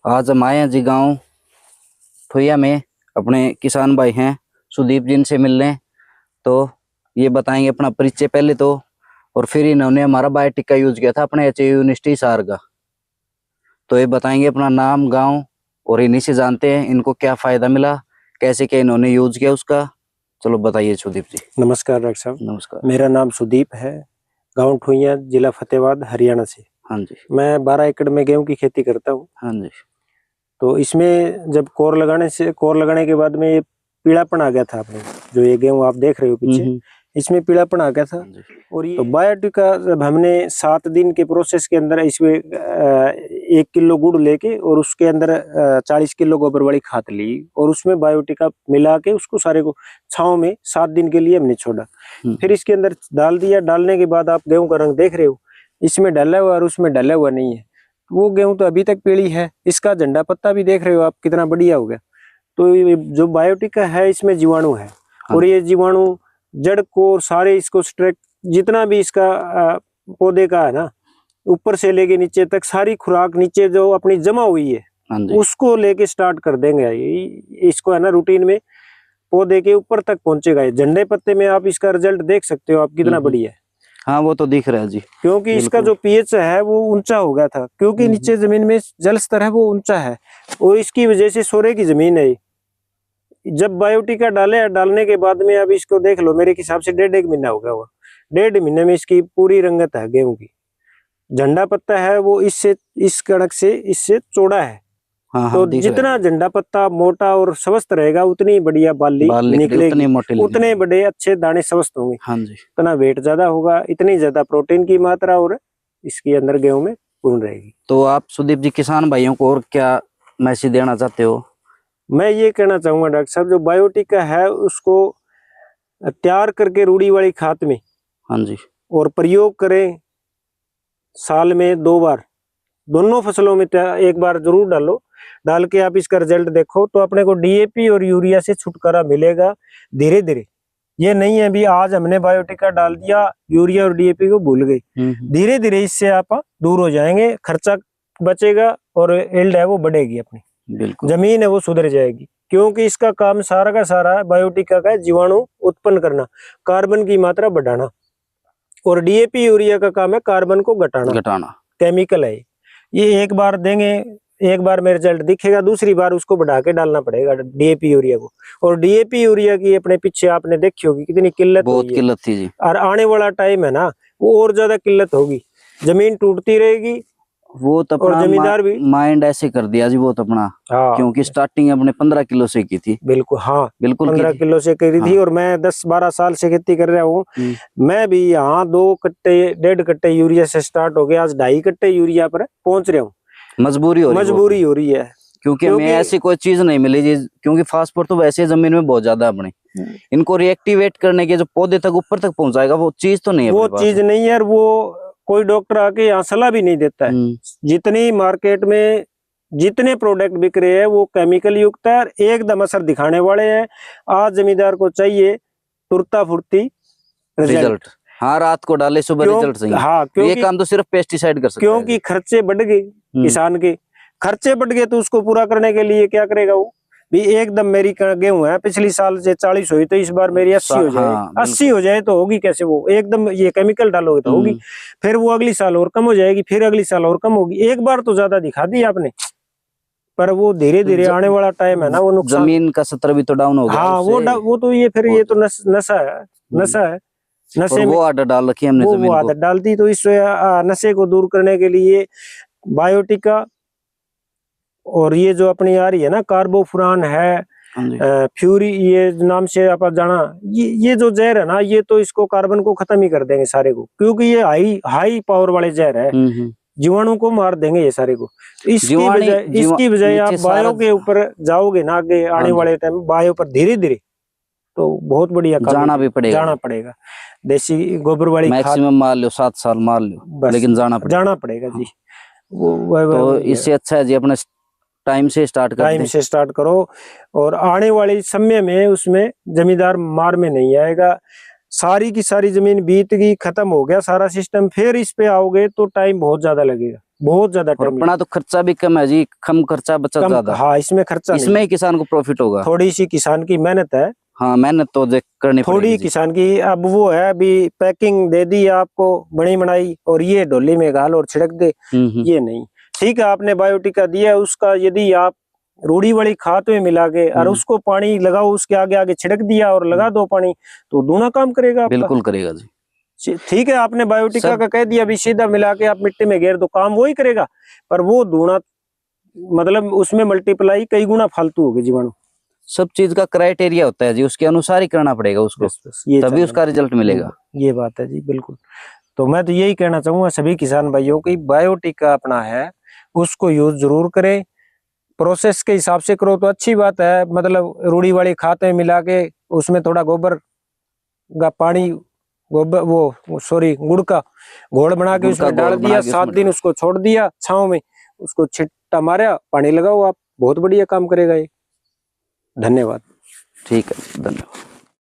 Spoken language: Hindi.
आज हम आए हैं जी गांव ठोइया में, अपने किसान भाई हैं सुदीप जी से मिलने। तो ये बताएंगे अपना परिचय पहले तो, और फिर इन्होंने हमारा बायोटिक का यूज किया था अपने एचयू यूनिवर्सिटी सार का। तो ये बताएंगे अपना नाम, गांव, और इन्हीं से जानते हैं इनको क्या फायदा मिला, कैसे क्या इन्होंने यूज किया उसका। चलो बताइए सुदीप जी। नमस्कार डॉक्टर साहब। नमस्कार। मेरा नाम सुदीप है, गांव ठोइया, जिला फतेहाबाद, हरियाणा से। हाँ जी। मैं 12 एकड़ में गेहूं की खेती करता हूं। हाँ जी। तो इसमें जब कोर लगाने के बाद में ये पीलापन आ गया था अपने, जो ये गेहूं आप देख रहे हो पीछे, इसमें पीलापन आ गया था। और ये तो बायोटिक का जब हमने 7 दिन के प्रोसेस के अंदर इसमें 1 किलो गुड़ लेके और उसके अंदर 40 किलो गोबर वाली खाद ली और उसमें बायोटिक का मिला के उसको सारे को छांव में 7 दिन के लिए हमने छोड़ा। फिर इसके अंदर डाल दिया। डालने के बाद आप गेहूं का रंग देख रहे हो, इसमें डाला हुआ और उसमें डाला हुआ नहीं है। वो गेहूं तो अभी तक पीली है। इसका झंडा पत्ता भी देख रहे हो आप, कितना बढ़िया हो गया। तो ये जो बायोटिक का है, इसमें जीवाणु है। और ये जीवाणु जड़ को सारे इसको जितना भी इसका पौधे का है ना, ऊपर से लेके नीचे तक सारी खुराक नीचे जो अपनी जमा हुई है उसको लेके स्टार्ट कर देंगे। इसको है ना रूटीन में पौधे के ऊपर तक पहुंचेगा। झंडे पत्ते में आप इसका रिजल्ट देख सकते हो आप, कितना बढ़िया है। हाँ वो तो दिख रहा है जी, क्योंकि इसका जो पीएच है वो ऊंचा हो गया था, क्योंकि नीचे जमीन में जल स्तर है वो ऊंचा है और इसकी वजह से सोरे की जमीन है। जब बायोटिक डालने के बाद में अब इसको देख लो, मेरे हिसाब से 1.5 महीना हो गया हुआ। 1.5 महीने में इसकी पूरी रंगत है गेहूं की। झंडा पत्ता है वो इससे, इस कणक से इससे चौड़ा है। हाँ, तो जितना झंडा पत्ता मोटा और स्वस्थ रहेगा उतनी बढ़िया बाली निकलेगी, उतने बड़े अच्छे दाने स्वस्थ होंगे। हाँ जी। उतना वेट ज्यादा होगा, इतनी ज्यादा प्रोटीन की मात्रा और इसके अंदर गेहूं में पूर्ण रहेगी। तो आप सुदीप जी किसान भाइयों को और क्या मैसेज देना चाहते हो? मैं ये कहना चाहूंगा डॉक्टर साहब, जो बायोटिक का है उसको तैयार करके रूढ़ी वाली खाद में, हाँ जी, और प्रयोग करें साल में 2 बार। दोनों फसलों में 1 बार जरूर डालो। डाल के आप इसका रिजल्ट देखो तो अपने को डीएपी और यूरिया से छुटकारा मिलेगा धीरे धीरे। ये नहीं है भी आज हमने बायोटिक का डाल दिया, यूरिया और डीएपी को भूल गए। धीरे धीरे इससे आप दूर हो जाएंगे, खर्चा बचेगा और यील्ड है वो बढ़ेगी, अपनी जमीन है वो सुधर जाएगी। क्योंकि इसका काम सारा का सारा बायोटिक का है जीवाणु उत्पन्न करना, कार्बन की मात्रा बढ़ाना, और डीएपी यूरिया का काम है कार्बन को घटाना। केमिकल है ये। 1 बार देंगे, 1 बार में रिजल्ट दिखेगा, दूसरी बार उसको बढ़ा के डालना पड़ेगा डीएपी यूरिया को। और डीएपी यूरिया की अपने पीछे आपने देखी होगी कितनी किल्लत, बहुत किल्लत थी जी। और आने वाला टाइम है ना वो और ज्यादा किल्लत होगी, जमीन टूटती रहेगी। वो तो और जमींदार भी माइंड ऐसे कर दिया जी वो तो अपना। हाँ, क्योंकि स्टार्टिंग अपने 15 किलो से की थी। बिल्कुल, हाँ बिल्कुल 15 किलो से करी थी। और मैं 10-12 साल से खेती कर रहा हूँ। मैं भी यहाँ 2 कट्टे 1.5 कट्टे यूरिया से स्टार्ट हो गया, आज 2.5 कट्टे यूरिया पर पहुंच रहा हूँ। मजबूरी हो रही है क्योंकि हमें ऐसी कोई चीज नहीं मिली जी। क्योंकि फास्फोर तो वैसे जमीन में बहुत ज्यादा अपने, इनको रिएक्टिवेट करने के जो पौधे तक ऊपर तक पहुंचाएगा वो चीज तो नहीं है। वो चीज नहीं है, वो कोई डॉक्टर आके यहाँ सलाह भी नहीं देता है। जितनी मार्केट में जितने प्रोडक्ट बिक रहे हैं वो केमिकल युक्त है और एकदम असर दिखाने वाले हैं। आज जमींदार को चाहिए तुरता फुर्ती रिजल्ट। हाँ, रात को डाले सुबह रिजल्ट चाहिए। हाँ, ये काम तो सिर्फ पेस्टिसाइड कर सकता है। क्योंकि खर्चे बढ़ गए, किसान के खर्चे बढ़ गए, तो उसको पूरा करने के लिए क्या करेगा वो भी। एकदम मेरी गेहूं है पिछली साल से 40 हुई, तो इस बार मेरी 80 हो जाए। 80 हो जाए तो होगी कैसे वो, एकदम ये केमिकल डालोगे तो होगी। फिर वो अगली साल और कम हो जाएगी, फिर अगली साल और कम होगी। एक बार तो ज्यादा दिखा दी आपने, पर वो धीरे धीरे आने वाला टाइम है ना, वो नुकसान, जमीन का स्तर भी तो डाउन हो गया। हाँ, वो तो ये फिर ये तो नशा है। नशे में वो आदत डाल रखी है हमने, वो आदत डाल दी। तो इस नशे को दूर करने के लिए बायोटिक का, और ये जो अपनी आ रही है ना कार्बोफुरान है, फ्यूरी ये नाम से आप जाना, ये जो जहर है ना, ये तो इसको कार्बन को खत्म ही कर देंगे सारे को। क्योंकि ये हाई पावर वाले जहर है, जीवाणु को मार देंगे ये सारे को। इसकी बजाय आप बायो के ऊपर जाओगे ना आगे आने वाले टाइम, बायो पर धीरे धीरे तो बहुत बढ़िया जाना पड़ेगा। देसी गोबर वाली मैक्सिमम मार लो 7 साल मार लो, लेकिन जाना पड़ेगा जी। तो इससे अच्छा है जी अपने टाइम से स्टार्ट करो। और आने वाले समय में उसमें जमींदार मार में नहीं आएगा। सारी की सारी जमीन बीत गई, खत्म हो गया सारा सिस्टम, फिर इस पे आओगे तो टाइम बहुत ज्यादा लगेगा। बहुत ज्यादा और टाइम अपना तो खर्चा भी कम है जी, कम खर्चा बचत ज्यादा। हाँ, इसमें खर्चा नहीं। इसमें ही किसान को प्रॉफिट होगा। थोड़ी सी किसान की मेहनत है, हाँ मेहनत तो देख करनी थोड़ी पड़ेगी जी। किसान की। अब वो है अभी पैकिंग दे दी आपको बनी बनाई और ये ढोली में घाल और छिड़क दे, ये नहीं। ठीक है, आपने बायोटिका दिया, उसका यदि आप रूढ़ी वाली खाद में मिला के और उसको पानी लगाओ, उसके आगे आगे छिड़क दिया और लगा दो पानी, तो दूना काम करेगा आपका। बिल्कुल करेगा जी। ठीक है, आपने बायोटिका का कह दिया, अभी सीधा मिला के आप मिट्टी में घेर दो, काम वही करेगा, पर वो दूना मतलब उसमें मल्टीप्लाई कई गुना फालतू होगी जीवाणु। सब चीज का क्राइटेरिया होता है जी, उसके अनुसार ही करना पड़ेगा उसको, ये तभी उसका रिजल्ट मिलेगा। ये बात है जी, बिल्कुल। तो मैं तो यही कहना चाहूंगा सभी किसान भाइयों की, बायोटिका अपना है उसको यूज जरूर करें, प्रोसेस के हिसाब से करो तो अच्छी बात है। मतलब रूढ़ी वाली खाद में मिला के उसमें थोड़ा गोबर का पानी, गोबर वो सॉरी गुड़ का घोल बना के उसमें डाल दिया, 7 दिन उसको छोड़ दिया छांव में, उसको छिट्टा मारा, पानी लगाओ आप, बहुत बढ़िया काम करेगा ये। धन्यवाद। ठीक है, धन्यवाद।